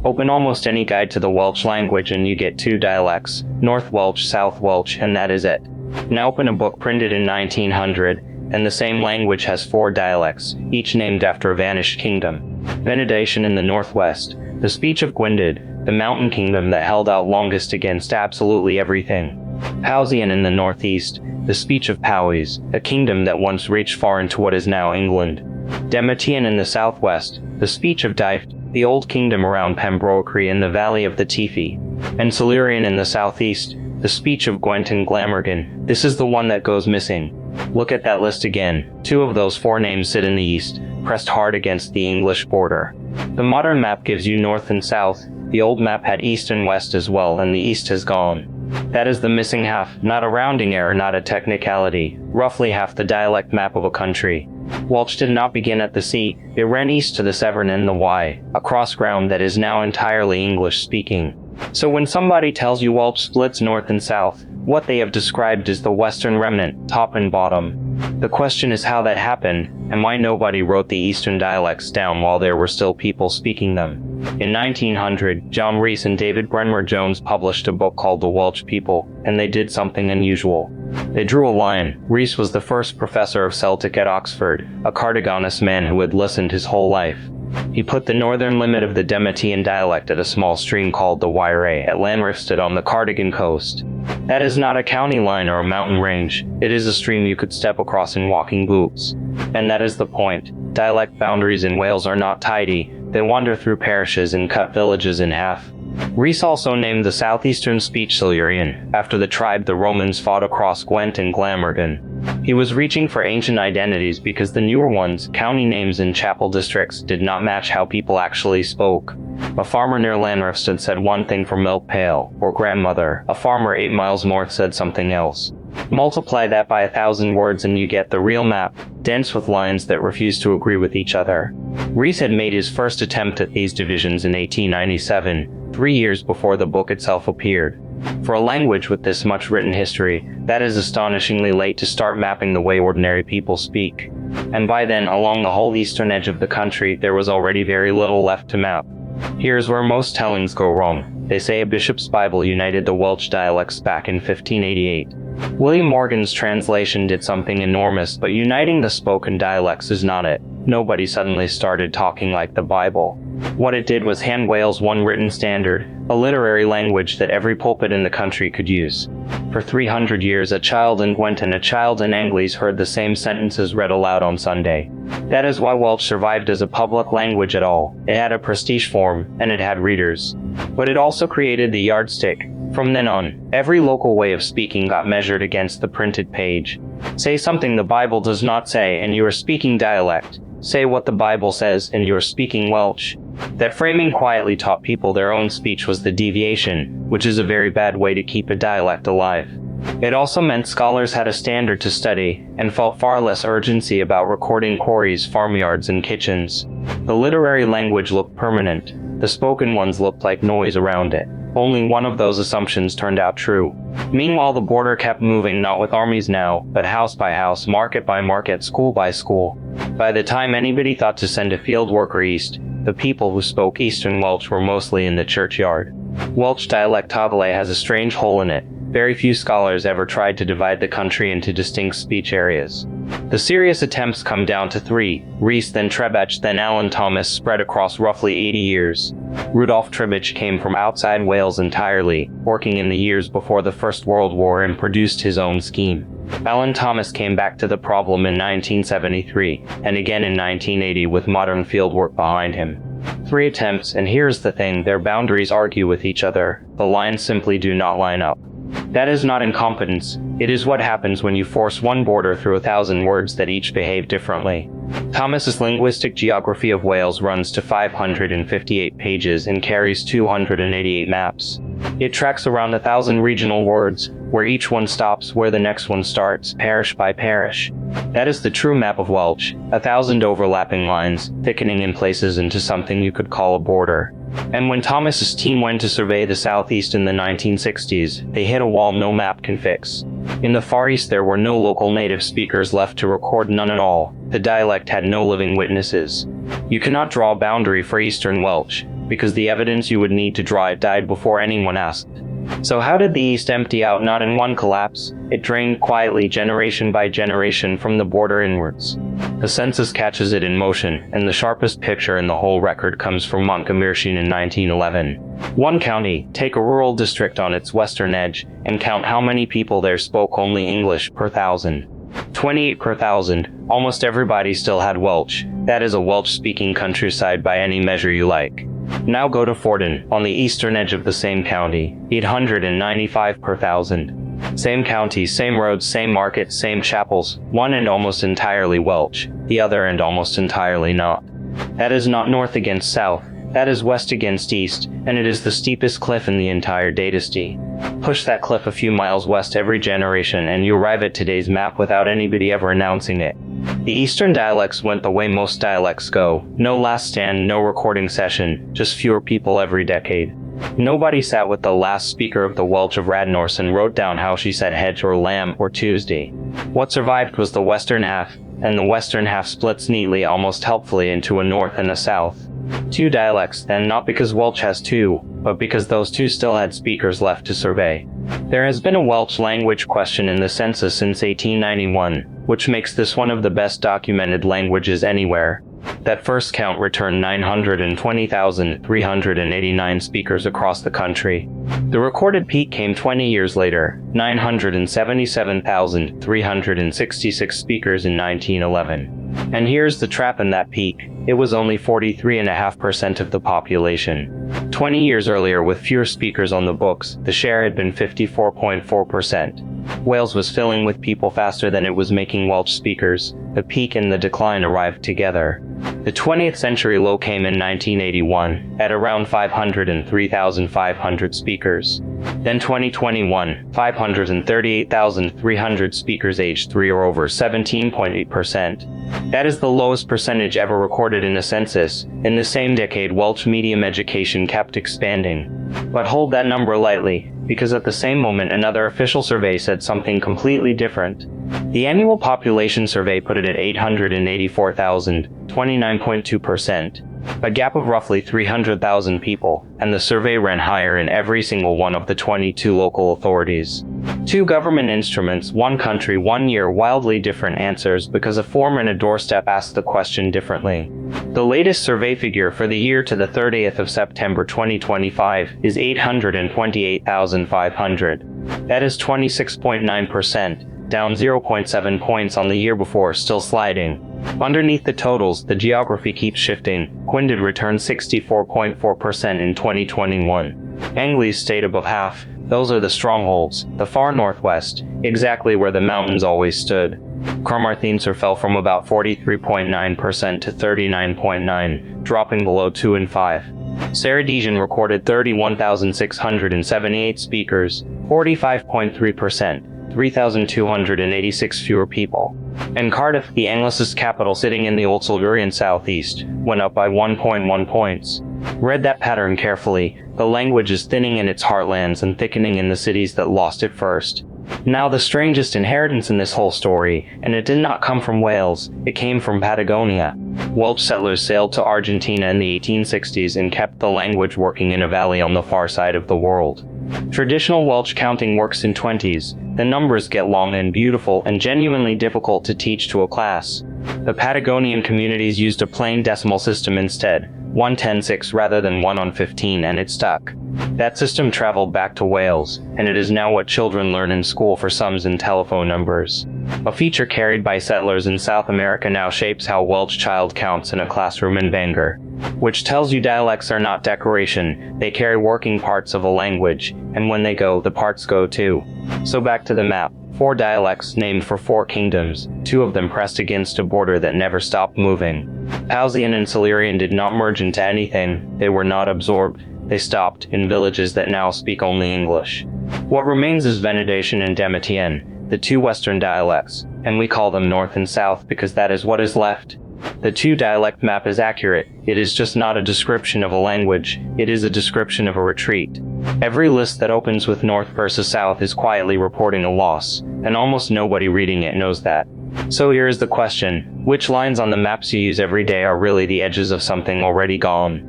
Open almost any guide to the Welsh language and you get two dialects, North Welsh, South Welsh, and that is it. Now open a book printed in 1900, and the same language has four dialects, each named after a vanished kingdom. Venetian in the northwest, the speech of Gwynedd, the mountain kingdom that held out longest against absolutely everything. Powsian in the northeast, the speech of Powys, a kingdom that once reached far into what is now England. Demetian in the southwest, the speech of Dyfed, the old kingdom around Pembrokeshire in the valley of the Teifi. And Silurian in the southeast, the speech of Gwent and Glamorgan. This is the one that goes missing. Look at that list again. Two of those four names sit in the east, pressed hard against the English border. The modern map gives you north and south. The old map had east and west as well, and the east has gone. That is the missing half, not a rounding error, not a technicality. Roughly half the dialect map of a country. Welsh did not begin at the sea. It ran east to the Severn and the Wye, across ground that is now entirely English-speaking. So when somebody tells you Welsh splits north and south, what they have described is the Western Remnant, top and bottom. The question is how that happened, and why nobody wrote the Eastern dialects down while there were still people speaking them. In 1900, John Rhys and David Brynmor-Jones published a book called The Welsh People, and they did something unusual. They drew a line. Rhys was the first professor of Celtic at Oxford, a Cardiganist man who had listened his whole life. He put the northern limit of the Demetian dialect at a small stream called the Line At Llanrhystud on the Cardigan coast. That is not a county line or a mountain range. It is a stream you could step across in walking boots. And that is the point. Dialect boundaries in Wales are not tidy. They wander through parishes and cut villages in half. Rhys also named the southeastern speech Silurian, after the tribe the Romans fought across Gwent and Glamorgan. He was reaching for ancient identities because the newer ones, county names and chapel districts, did not match how people actually spoke. A farmer near Llanrhystud said one thing for milk pail, or grandmother. A farmer 8 miles north said something else. Multiply that by 1,000 words and you get the real map, dense with lines that refuse to agree with each other. Rhys had made his first attempt at these divisions in 1897, 3 years before the book itself appeared. For a language with this much written history, that is astonishingly late to start mapping the way ordinary people speak. And by then, along the whole eastern edge of the country, there was already very little left to map. Here's where most tellings go wrong. They say a bishop's Bible united the Welsh dialects back in 1588. William Morgan's translation did something enormous, but uniting the spoken dialects is not it. Nobody suddenly started talking like the Bible. What it did was hand Wales one written standard, a literary language that every pulpit in the country could use. For 300 years, a child in Gwent and a child in Angles heard the same sentences read aloud on Sunday. That is why Welsh survived as a public language at all. It had a prestige form, and it had readers. But it also created the yardstick. From then on, every local way of speaking got measured against the printed page. Say something the Bible does not say and you are speaking dialect. Say what the Bible says and you are speaking Welsh. That framing quietly taught people their own speech was the deviation, which is a very bad way to keep a dialect alive. It also meant scholars had a standard to study, and felt far less urgency about recording quarries, farmyards, and kitchens. The literary language looked permanent. The spoken ones looked like noise around it. Only one of those assumptions turned out true. Meanwhile, the border kept moving, not with armies now, but house by house, market by market, school by school. By the time anybody thought to send a field worker east, the people who spoke Eastern Welsh were mostly in the churchyard. Welsh dialect Tafele has a strange hole in it. Very few scholars ever tried to divide the country into distinct speech areas. The serious attempts come down to three: Rhys, then Trebitsch, then Alan Thomas, spread across roughly 80 years. Rudolf Trebitsch came from outside Wales entirely, working in the years before the First World War, and produced his own scheme. Alan Thomas came back to the problem in 1973, and again in 1980 with modern fieldwork behind him. 3 attempts, and here's the thing, their boundaries argue with each other. The lines simply do not line up. That is not incompetence. It is what happens when you force one border through 1,000 words that each behave differently. Thomas's Linguistic Geography of Wales runs to 558 pages and carries 288 maps. It tracks around 1,000 regional words, where each one stops where the next one starts, parish by parish. That is the true map of Welsh, 1,000 overlapping lines, thickening in places into something you could call a border. And when Thomas's team went to survey the southeast in the 1960s, they hit a wall no map can fix. In the Far East there were no local native speakers left to record, none at all. The dialect had no living witnesses. You cannot draw a boundary for Eastern Welsh. because the evidence you would need to draw it died before anyone asked. So how did the East empty out? Not in one collapse. It drained quietly generation by generation from the border inwards. The census catches it in motion, and the sharpest picture in the whole record comes from Montgomeryshire in 1911. One county, take a rural district on its western edge, and count how many people there spoke only English per thousand. 28 per thousand. Almost everybody still had Welsh. That is a Welsh-speaking countryside by any measure you like. Now go to Forden, on the eastern edge of the same county, 895 per thousand. Same county, same roads, same market, same chapels, one end almost entirely Welsh, the other end almost entirely not. That is not north against south, that is west against east, and it is the steepest cliff in the entire dynasty. Push that cliff a few miles west every generation and you arrive at today's map without anybody ever announcing it. The Eastern dialects went the way most dialects go. No last stand, no recording session, just fewer people every decade. Nobody sat with the last speaker of the Welsh of Radnorth and wrote down how she said hedge or lamb or Tuesday. What survived was the western half, and the western half splits neatly, almost helpfully, into a north and a south. Two dialects then, not because Welsh has two, but because those two still had speakers left to survey. There has been a Welsh language question in the census since 1891, which makes this one of the best documented languages anywhere. That first count returned 920,389 speakers across the country. The recorded peak came 20 years later, 977,366 speakers in 1911. And here's the trap in that peak. It was only 43.5% of the population. 20 years earlier, with fewer speakers on the books, the share had been 54.4%. Wales was filling with people faster than it was making Welsh speakers. The peak and the decline arrived together. The 20th century low came in 1981, at around 503,500 speakers. Then 2021, 538,300 speakers aged 3 or over, 17.8%. That is the lowest percentage ever recorded in a census. In the same decade, Welsh medium education kept expanding. But hold that number lightly, because at the same moment another official survey said something completely different. The annual population survey put it at 884,000, 29.2%, a gap of roughly 300,000 people, and the survey ran higher in every single one of the 22 local authorities. Two government instruments, one country, 1 year, wildly different answers because a form and a doorstep asked the question differently. The latest survey figure for the year to the 30th of September 2025 is 828,500. That is 26.9%. Down 0.7 points on the year before, still sliding. Underneath the totals, the geography keeps shifting. Quindid returned 64.4% in 2021. Anglesey stayed above half. Those are the strongholds, the far northwest, exactly where the mountains always stood. Carmarthenshire fell from about 43.9% to 39.9%, dropping below 2 and 5. Ceredigion recorded 31,678 speakers, 45.3%. 3,286 fewer people. And Cardiff, the Anglicist capital sitting in the Old Silurian southeast, went up by 1.1 points. Read that pattern carefully. The language is thinning in its heartlands and thickening in the cities that lost it first. Now the strangest inheritance in this whole story, and it did not come from Wales, it came from Patagonia. Welsh settlers sailed to Argentina in the 1860s and kept the language working in a valley on the far side of the world. Traditional Welsh counting works in 20s. The numbers get long and beautiful and genuinely difficult to teach to a class. The Patagonian communities used a plain decimal system instead, 1/10/6 rather than 1/15, and it stuck. That system traveled back to Wales, and it is now what children learn in school for sums and telephone numbers. A feature carried by settlers in South America now shapes how Welsh child counts in a classroom in Bangor. Which tells you dialects are not decoration, they carry working parts of a language, and when they go, the parts go too. So back to the map. 4 dialects named for 4 kingdoms, 2 of them pressed against a border that never stopped moving. Powsian and Silurian did not merge into anything, they were not absorbed, they stopped in villages that now speak only English. What remains is Venetian and Demetian, the 2 western dialects, and we call them north and south because that is what is left. The 2 dialect map is accurate, it is just not a description of a language, it is a description of a retreat. Every list that opens with north versus south is quietly reporting a loss, and almost nobody reading it knows that. So here is the question, which lines on the maps you use every day are really the edges of something already gone?